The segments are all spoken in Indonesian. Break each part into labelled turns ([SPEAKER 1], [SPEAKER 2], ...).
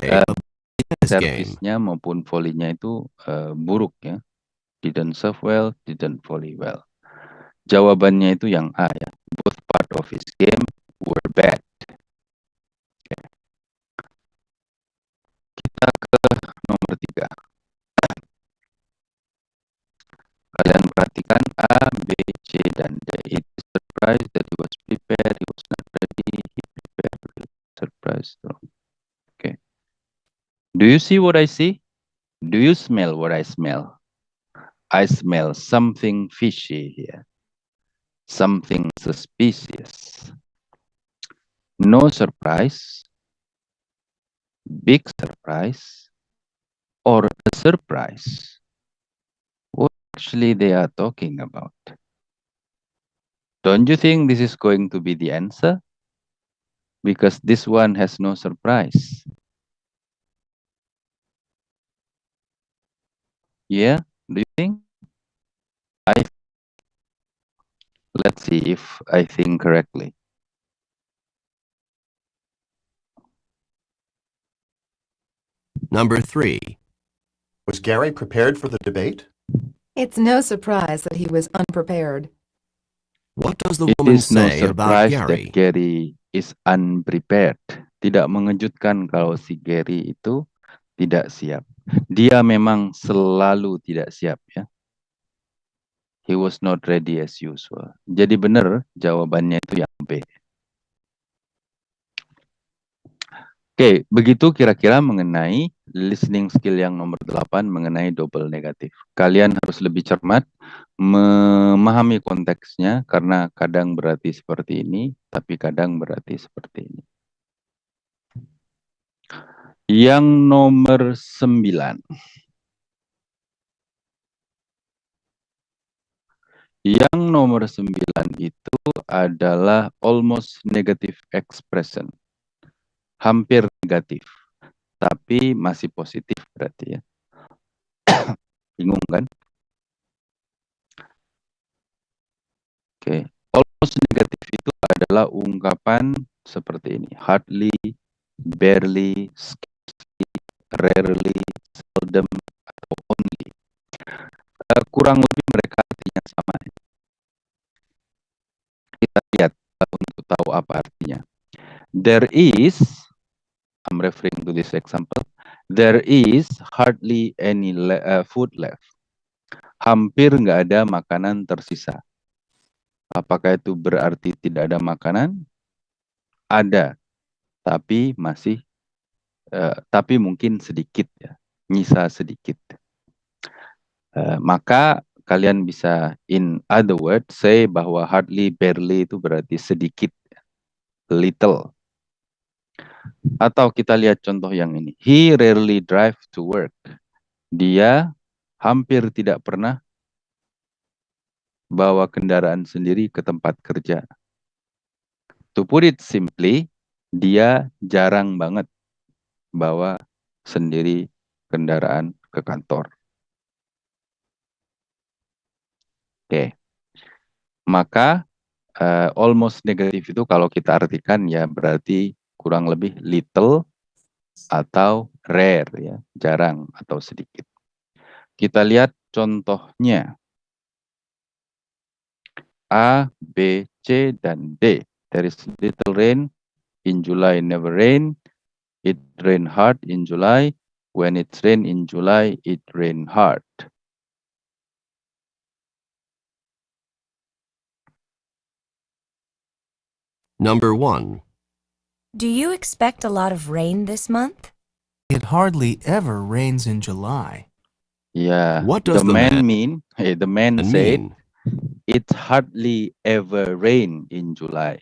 [SPEAKER 1] play a tennis game.
[SPEAKER 2] servisnya maupun volley-nya itu buruk ya. Didn't serve well, didn't volley well. Jawabannya itu yang A ya. Both part of his game were bad. Kita ke nomor 3. Kalian perhatikan A, B, C, dan D. It is surprised that he was prepared, he was not ready, he prepared, surprised. Okay. Do you see what I see? Do you smell what I smell? I smell something fishy here. Something suspicious. No surprise, big surprise, or a surprise. What actually they are talking about? Don't you think this is going to be the answer? Because this one has no surprise. Yeah, do you think? Let's see if I think correctly.
[SPEAKER 1] Number 3.
[SPEAKER 3] Was Gary prepared for the debate?
[SPEAKER 4] It's no surprise that he was unprepared.
[SPEAKER 1] What does the
[SPEAKER 2] It
[SPEAKER 1] woman
[SPEAKER 2] is no
[SPEAKER 1] say about
[SPEAKER 2] surprise
[SPEAKER 1] Gary?
[SPEAKER 2] that Gary is unprepared. Tidak mengejutkan kalau si Gary itu tidak siap. Dia memang selalu tidak siap ya. He was not ready as usual. Jadi benar jawabannya itu yang B. Oke, begitu kira-kira mengenai listening skill yang nomor 8 mengenai double negatif. Kalian harus lebih cermat memahami konteksnya karena kadang berarti seperti ini, tapi kadang berarti seperti ini. Yang nomor 9. Yang nomor 9 itu adalah almost negative expression. Hampir negatif, tapi masih positif berarti ya. Bingung kan? Oke, almost negatif itu adalah ungkapan seperti ini. Hardly, barely, scarcely, rarely, seldom, atau only. Kurang lebih mereka artinya sama. Kita lihat untuk tahu apa artinya. There is, I'm referring to this example, there is hardly any food left. Hampir nggak ada makanan tersisa. Apakah itu berarti tidak ada makanan? Ada, tapi masih, tapi mungkin sedikit ya, nyisa sedikit. Maka kalian bisa, in other words, say bahwa hardly, barely itu berarti sedikit, little. Atau kita lihat contoh yang ini. He rarely drive to work. Dia hampir tidak pernah bawa kendaraan sendiri ke tempat kerja. To put it simply, dia jarang banget bawa sendiri kendaraan ke kantor. Oke. Maka almost negatif itu kalau kita artikan ya berarti kurang lebih little atau rare ya, jarang atau sedikit. Kita lihat contohnya. A, B, C, dan D. There is little rain in July, never rain. It rain hard in July. When it rain in July, it rain hard.
[SPEAKER 1] Number 1.
[SPEAKER 5] Do you expect a lot of rain this month?
[SPEAKER 6] It hardly ever rains in July.
[SPEAKER 2] Yeah.
[SPEAKER 1] What does
[SPEAKER 2] the man mean? Hey, the man said,
[SPEAKER 1] mean?
[SPEAKER 2] it hardly ever rain in July.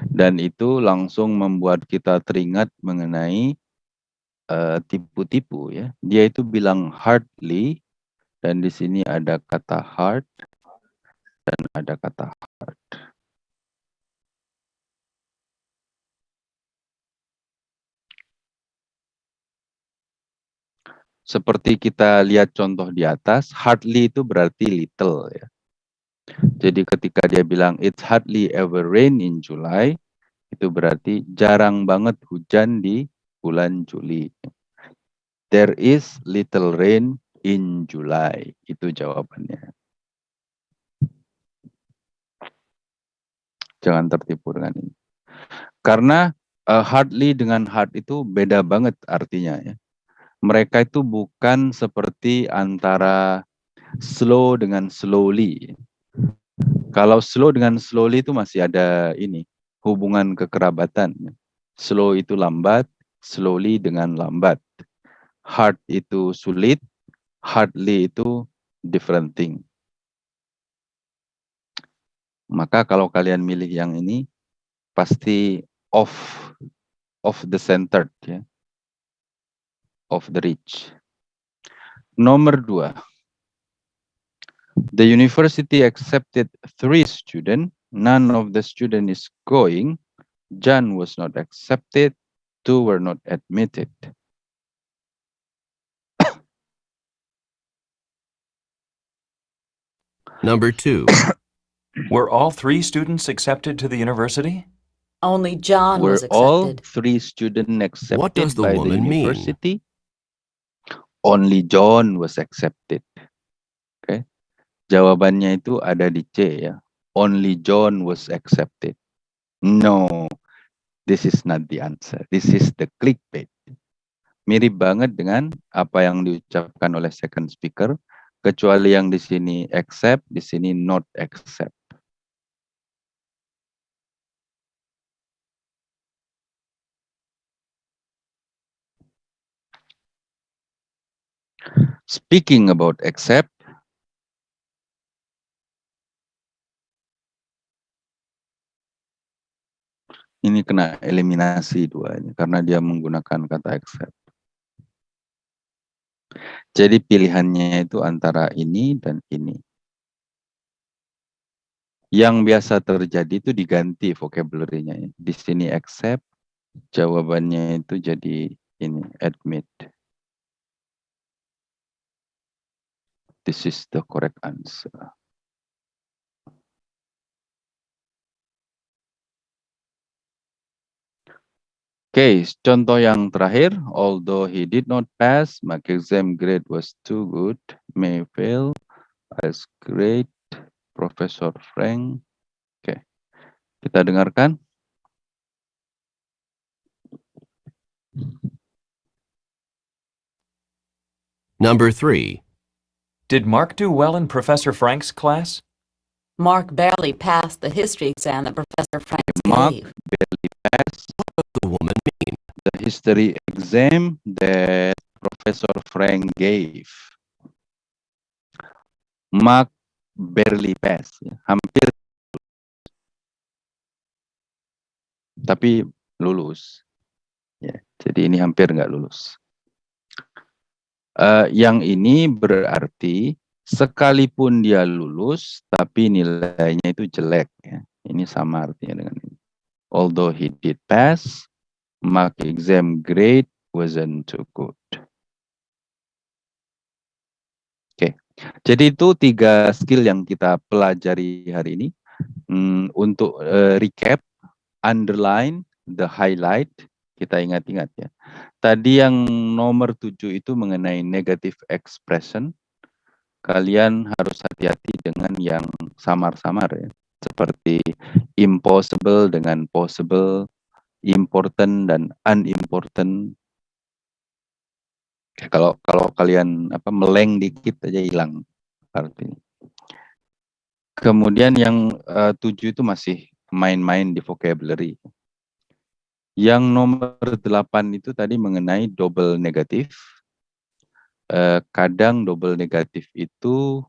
[SPEAKER 2] Dan itu langsung membuat kita teringat mengenai tipu-tipu ya. Dia itu bilang hardly, dan di sini ada kata hard dan ada kata hard. Seperti kita lihat contoh di atas, hardly itu berarti little ya. Jadi ketika dia bilang it's hardly ever rain in July, itu berarti jarang banget hujan di bulan Juli. There is little rain in July. Itu jawabannya. Jangan tertipu dengan ini. Karena hardly dengan hard itu beda banget artinya ya. Mereka itu bukan seperti antara slow dengan slowly. Kalau slow dengan slowly itu masih ada ini, hubungan kekerabatan. Slow itu lambat, slowly dengan lambat. Hard itu sulit, hardly itu different thing. Maka kalau kalian milih yang ini, pasti off the centered, ya. Of the rich. Nomor 2. The university accepted 3 students. None of the student is going. John was not accepted. 2 were not admitted.
[SPEAKER 1] Number 2.
[SPEAKER 7] Were all 3 students accepted to the university?
[SPEAKER 8] Only John
[SPEAKER 2] Were
[SPEAKER 8] was
[SPEAKER 2] all
[SPEAKER 8] accepted.
[SPEAKER 2] 3 students accepted
[SPEAKER 1] What does the
[SPEAKER 2] by the
[SPEAKER 1] woman mean?
[SPEAKER 2] university? Only John was accepted. Okay. Jawabannya itu ada di C ya. Only John was accepted. No, this is not the answer. This is the clickbait. Mirip banget dengan apa yang diucapkan oleh second speaker, kecuali yang di sini accept, di sini not accept. Speaking about accept, ini kena eliminasi duanya karena dia menggunakan kata accept. Jadi pilihannya itu antara ini dan ini. Yang biasa terjadi itu diganti vocabulary-nya. Di sini accept, jawabannya itu jadi ini admit. This is the correct answer. Oke, contoh yang terakhir. Although he did not pass, my exam grade was too good. May fail as great. Professor Frank. Oke, kita dengarkan.
[SPEAKER 1] Number 3.
[SPEAKER 7] Did Mark do well in Professor Frank's class?
[SPEAKER 8] Mark barely passed the history exam that Professor Frank
[SPEAKER 2] Mark
[SPEAKER 8] gave.
[SPEAKER 2] barely passed
[SPEAKER 1] The woman mean?
[SPEAKER 2] the history exam that Professor Frank gave. Mark barely passed, ya. Hampir, tapi lulus. Ya, jadi ini hampir nggak lulus. Yang ini berarti sekalipun dia lulus, tapi nilainya itu jelek. Ya. Ini sama artinya dengan ini. Although he did pass, Mark exam grade wasn't too good. Oke, jadi itu 3 skill yang kita pelajari hari ini. Untuk recap, underline, the highlight, kita ingat-ingat ya. Tadi yang nomor 7 itu mengenai negative expression. Kalian harus hati-hati dengan yang samar-samar ya. Seperti impossible dengan possible, important dan unimportant. Kalau kalian meleng dikit aja hilang artinya. Kemudian yang 7 itu masih main-main di vocabulary. Yang nomor 8 itu tadi mengenai double negatif. Kadang double negatif itu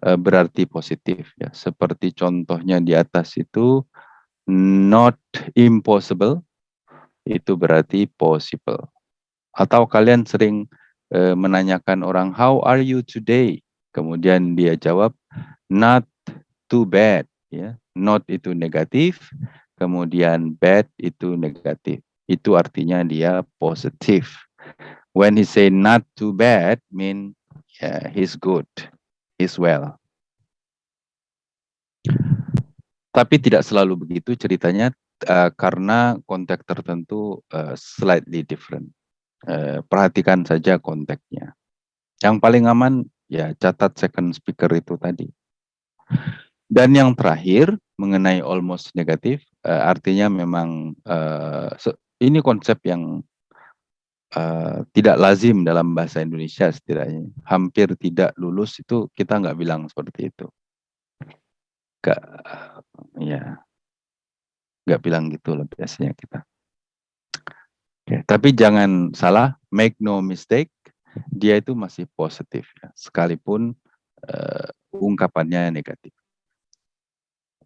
[SPEAKER 2] berarti positif ya. Seperti contohnya di atas itu not impossible itu berarti possible. Atau kalian sering menanyakan orang how are you today? Kemudian dia jawab not too bad ya. Not itu negatif, kemudian bad itu negatif. Itu artinya dia positif. When he say not too bad, mean yeah, he's good, he's well. Tapi tidak selalu begitu ceritanya karena konteks tertentu slightly different. Perhatikan saja konteksnya. Yang paling aman ya catat second speaker itu tadi. Dan yang terakhir mengenai almost negatif, artinya memang ini konsep yang tidak lazim dalam bahasa Indonesia setidaknya. Hampir tidak lulus itu kita nggak bilang seperti itu. Nggak bilang gitu lah biasanya kita. Oke, tapi jangan salah, make no mistake, dia itu masih positif ya, sekalipun ungkapannya negatif.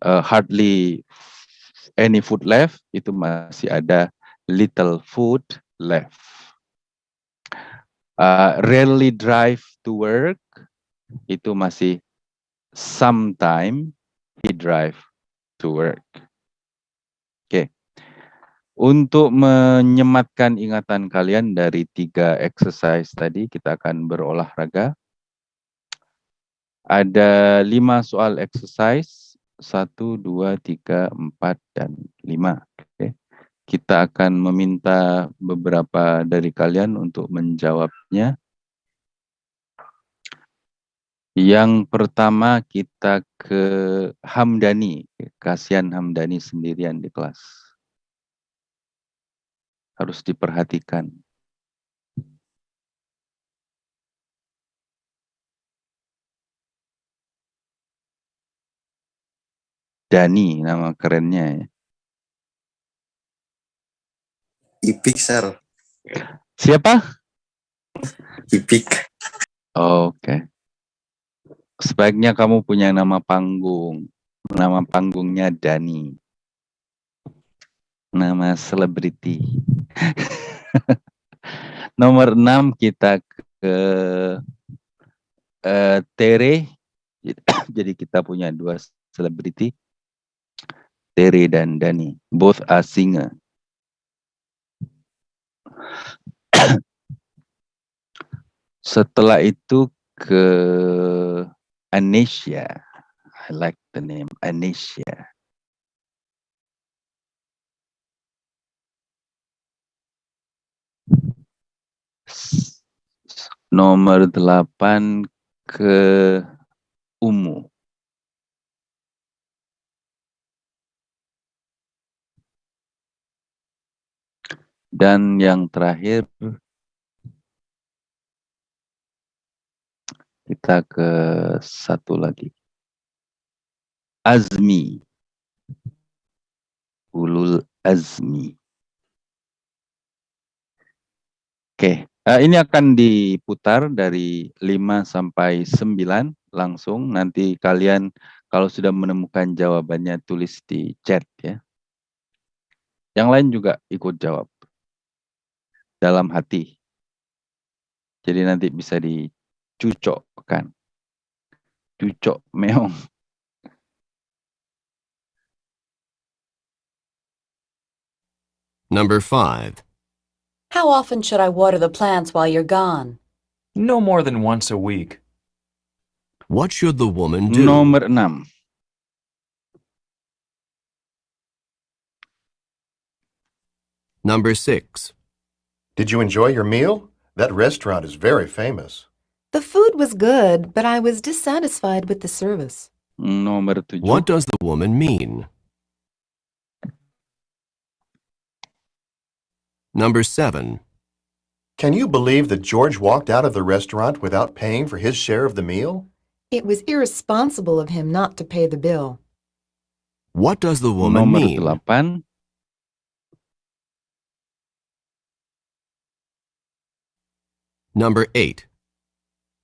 [SPEAKER 2] Hardly any food left, itu masih ada little food left. Rarely drive to work, itu masih sometime he drive to work. Oke. Untuk menyematkan ingatan kalian dari 3 exercise tadi, kita akan berolahraga. Ada 5 soal exercise, 1, 2, 3, 4, dan 5. Oke. Kita akan meminta beberapa dari kalian untuk menjawabnya. Yang pertama kita ke Hamdani. Kasihan Hamdani sendirian di kelas. Harus diperhatikan. Dani nama kerennya ya.
[SPEAKER 9] Ipik, Sir.
[SPEAKER 2] Siapa?
[SPEAKER 9] Ipik.
[SPEAKER 2] Oke. Sebaiknya kamu punya nama panggung. Nama panggungnya Dani. Nama selebriti. Nomor 6 kita ke Tere. Jadi kita punya 2 selebriti. Tere dan Dani. Both are singer. Setelah itu ke Anisha. I like the name Anisha. Nomor 8 ke Umu. Dan yang terakhir kita ke satu lagi. Azmi. Ulul Azmi. Oke, ini akan diputar dari 5 sampai 9 langsung. Nanti kalian kalau sudah menemukan jawabannya tulis di chat ya. Yang lain juga ikut jawab. Dalam hati. Jadi nanti bisa dicucokkan. Cucok meong.
[SPEAKER 1] Number 5.
[SPEAKER 8] How often should I water the plants while you're gone?
[SPEAKER 7] No more than once a week.
[SPEAKER 1] What should the woman do?
[SPEAKER 2] Nomor 6.
[SPEAKER 1] Number 6.
[SPEAKER 3] Did you enjoy your meal? That restaurant is very famous.
[SPEAKER 4] The food was good, but I was dissatisfied with the service.
[SPEAKER 2] Nomor 7.
[SPEAKER 1] What does the woman mean? Number 7.
[SPEAKER 3] Can you believe that George walked out of the restaurant without paying for his share of the meal?
[SPEAKER 4] It was irresponsible of him not to pay the bill.
[SPEAKER 1] What does the woman
[SPEAKER 2] Nomor
[SPEAKER 1] mean?
[SPEAKER 2] 8.
[SPEAKER 1] Number 8.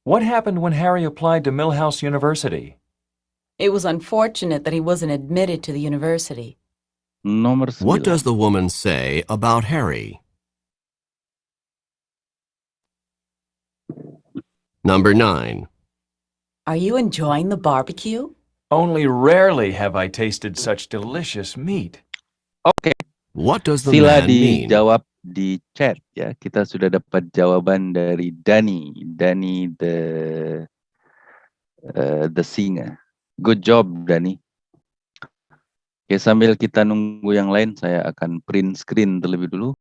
[SPEAKER 7] What happened when Harry applied to Millhouse University?
[SPEAKER 8] It was unfortunate that he wasn't admitted to the university.
[SPEAKER 2] Nomor 9.
[SPEAKER 1] What does the woman say about Harry? Number 9.
[SPEAKER 8] Are you enjoying the barbecue?
[SPEAKER 7] Only rarely have I tasted such delicious meat.
[SPEAKER 2] Oke,
[SPEAKER 1] What does the
[SPEAKER 2] sila
[SPEAKER 1] man mean?
[SPEAKER 2] dijawab di chat ya. Kita sudah dapat jawaban dari Dani. Dani the singer. Good job Dani. Oke, sambil kita nunggu yang lain, saya akan print screen terlebih dulu.